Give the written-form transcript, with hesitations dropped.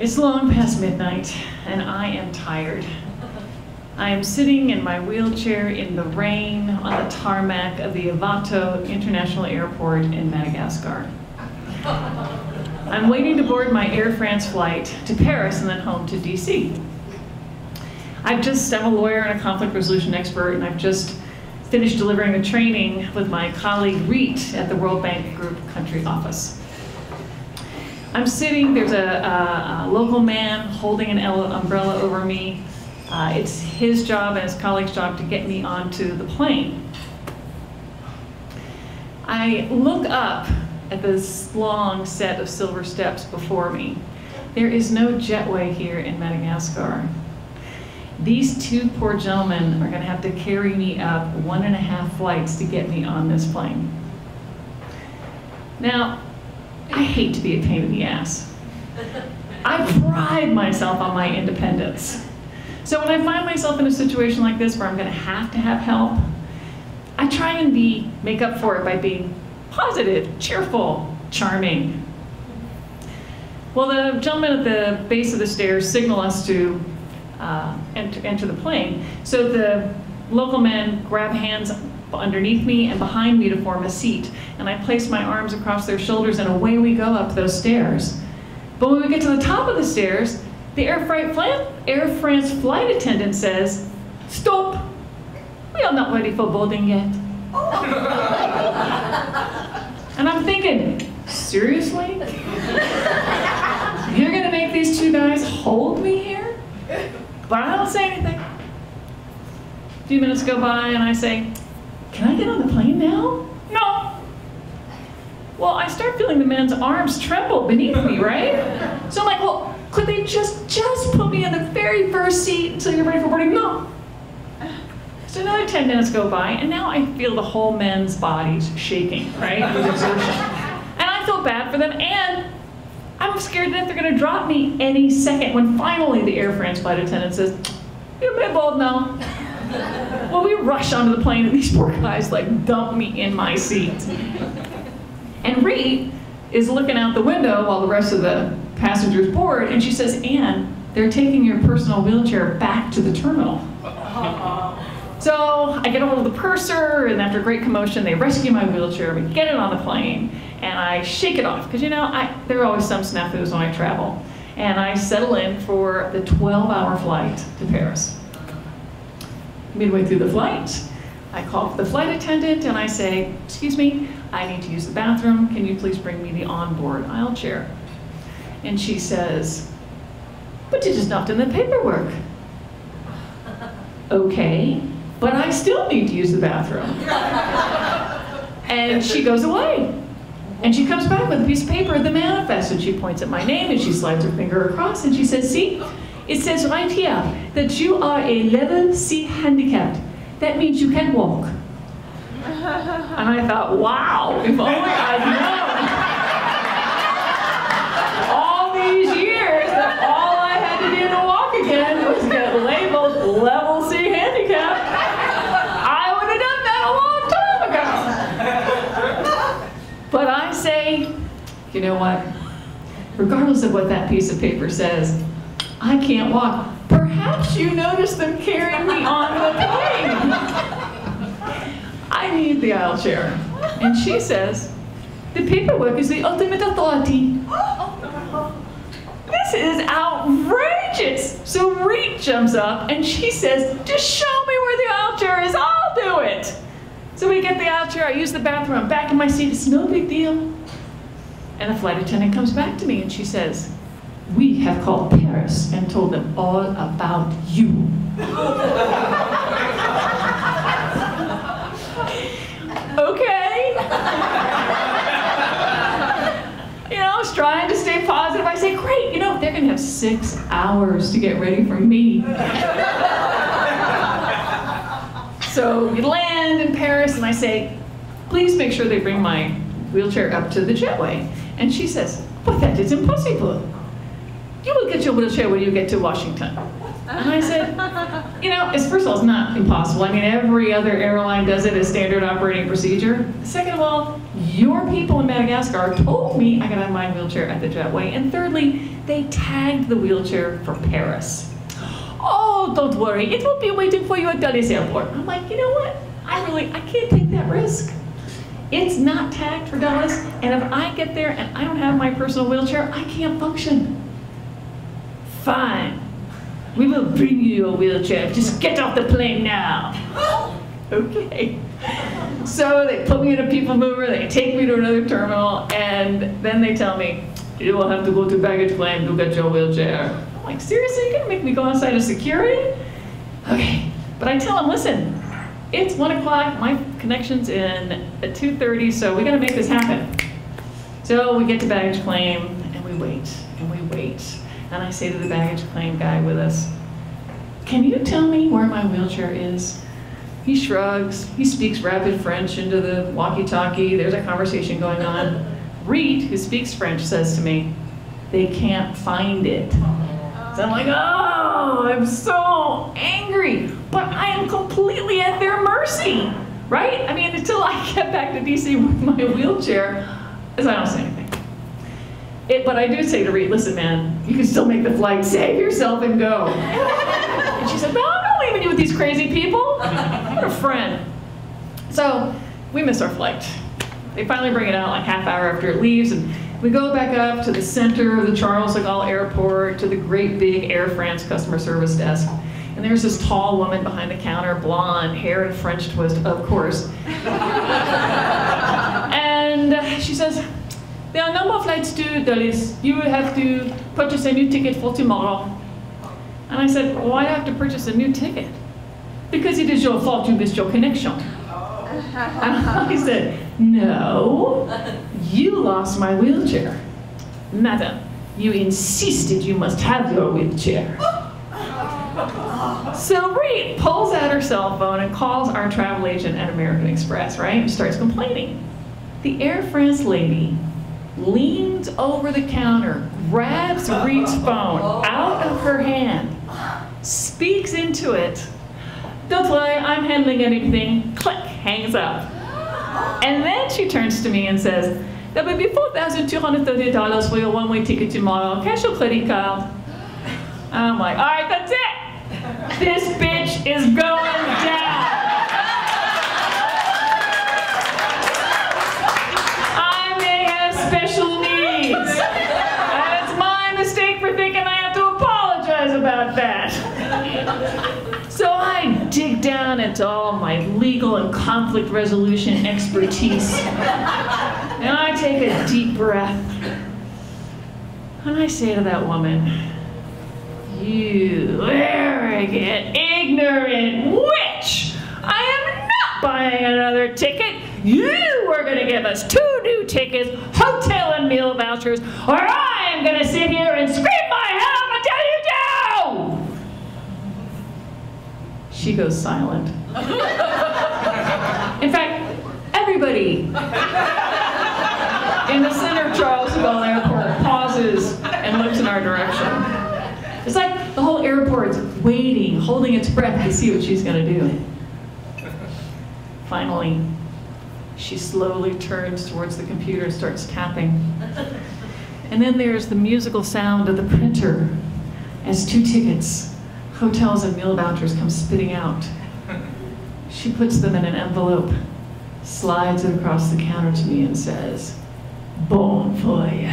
It's long past midnight, and I am tired. I am sitting in my wheelchair in the rain on the tarmac of the Avato International Airport in Madagascar. I'm waiting to board my Air France flight to Paris and then home to DC. I'm a lawyer and a conflict resolution expert, and I've just finished delivering a training with my colleague Reet at the World Bank Group Country Office. I'm sitting, there's a local man holding an umbrella over me. It's his job and his colleague's job to get me onto the plane. I look up at this long set of silver steps before me. There is no jetway here in Madagascar. These two poor gentlemen are going to have to carry me up 1.5 flights to get me on this plane. Now, I hate to be a pain in the ass. I pride myself on my independence. So when I find myself in a situation like this where I'm going to have help, I try and make up for it by being positive, cheerful, charming. Well, the gentleman at the base of the stairs signal us to enter the plane. So the local men grab hands underneath me and behind me to form a seat, and I place my arms across their shoulders, and away we go up those stairs. But when we get to the top of the stairs, the Air France flight attendant says, "Stop! We are not ready for boarding yet." And I'm thinking, seriously? You're gonna make these two guys hold me here? But I don't say anything. A few minutes go by and I say, "Can I get on the plane now?" "No." Well, I start feeling the men's arms tremble beneath me, right? So I'm like, well, could they just put me in the very first seat until you're ready for boarding? "No." So another 10 minutes go by, and now I feel the whole men's bodies shaking, right, with exertion. And I feel bad for them, and I'm scared that they're gonna drop me any second when finally the Air France flight attendant says, "You may board now." Well, we rush onto the plane, and these poor guys dump me in my seat. And Reet is looking out the window while the rest of the passengers board, and she says, "Anne, they're taking your personal wheelchair back to the terminal." So I get a hold of the purser, and after great commotion, they rescue my wheelchair, we get it on the plane, and I shake it off, because there are always some snafus when I travel. And I settle in for the 12-hour flight to Paris. Midway through the flight, I call the flight attendant and I say, "Excuse me, I need to use the bathroom. Can you please bring me the onboard aisle chair?" And she says, "But you just knocked in the paperwork." "Okay, but I still need to use the bathroom." And she goes away. And she comes back with a piece of paper, the manifest, and she points at my name and she slides her finger across and she says, "See, it says right here that you are a level C handicapped. That means you can walk." And I thought, wow, if only I'd known all these years that all I had to do to walk again was get labeled level C handicapped, I would have done that a long time ago. But I say, you know what? Regardless of what that piece of paper says, I can't walk. Perhaps you noticed them carrying me on the plane. I need the aisle chair. And she says, "The paperwork is the ultimate authority." This is outrageous. So Reet jumps up and she says, "Just show me where the aisle chair is, I'll do it." So we get the aisle chair, I use the bathroom, I'm back in my seat, it's no big deal. And the flight attendant comes back to me and she says, "We have called Paris and told them all about you." Okay. I was trying to stay positive. I say, great, they're gonna have 6 hours to get ready for me. So we land in Paris and I say, "Please make sure they bring my wheelchair up to the jetway." And she says, "But that is impossible. You will get your wheelchair when you get to Washington." And I said, you know, first of all, it's not impossible. I mean, every other airline does it as standard operating procedure. Second of all, your people in Madagascar told me I could have my wheelchair at the jetway. And thirdly, they tagged the wheelchair for Paris. Oh, don't worry, it will be waiting for you at Dulles Airport. I'm like, you know what? I can't take that risk. It's not tagged for Dulles, and if I get there and I don't have my personal wheelchair, I can't function. Fine. We will bring you a wheelchair. Just get off the plane now. Okay. So they put me in a people mover, they take me to another terminal, and then they tell me, you will have to go to baggage claim to get your wheelchair. I'm like, seriously, you're gonna make me go outside of security? Okay. But I tell them, listen, it's 1 o'clock, my connection's in at 2:30, so we gotta make this happen. So we get to baggage claim, and we wait, and we wait. And I say to the baggage claim guy with us, can you tell me where my wheelchair is? He shrugs, he speaks rapid French into the walkie-talkie, there's a conversation going on. Reed, who speaks French, says to me, they can't find it. So I'm like, oh, I'm so angry, but I am completely at their mercy, right? I mean, until I get back to DC with my wheelchair, I don't say anything. But I do say to Reed, listen, man, you can still make the flight, save yourself and go. And she said, no, I'm not leaving you with these crazy people. You're a friend. So we miss our flight. They finally bring it out like half hour after it leaves, and we go back up to the center of the Charles de Gaulle Airport, to the great big Air France customer service desk. And there's this tall woman behind the counter, blonde, hair in a French twist, of course. And she says, there are no more flights to Dulles. You will have to purchase a new ticket for tomorrow. And I said, well, why do I have to purchase a new ticket? Because it is your fault you missed your connection. And I said, no, you lost my wheelchair. Madam, you insisted you must have your wheelchair. So Reed pulls out her cell phone and calls our travel agent at American Express, right? And starts complaining. The Air France lady leans over the counter, grabs Reed's phone out of her hand, speaks into it. Don't worry, I'm handling anything. Click, hangs up. And then she turns to me and says, there will be $4,230 for your one-way ticket tomorrow. Cash or credit card? I'm like, all right, that's it. This bitch is going down. I may have special needs. And it's my mistake for thinking I have to apologize about that. So I dig down into all my legal and conflict resolution expertise. And I take a deep breath. And I say to that woman, you arrogant, ignorant witch! I am not buying another ticket. You are going to give us 2 new tickets, hotel and meal vouchers, or I am going to sit here and scream my head off until you do! She goes silent. In fact, everybody in the center of Charles de Gaulle Airport pauses and looks in our direction. It's like the whole airport's waiting, holding its breath to see what she's going to do. Finally, she slowly turns towards the computer and starts tapping. And then there's the musical sound of the printer as 2 tickets, hotels and meal vouchers, come spitting out. She puts them in an envelope, slides it across the counter to me and says, bon voyage.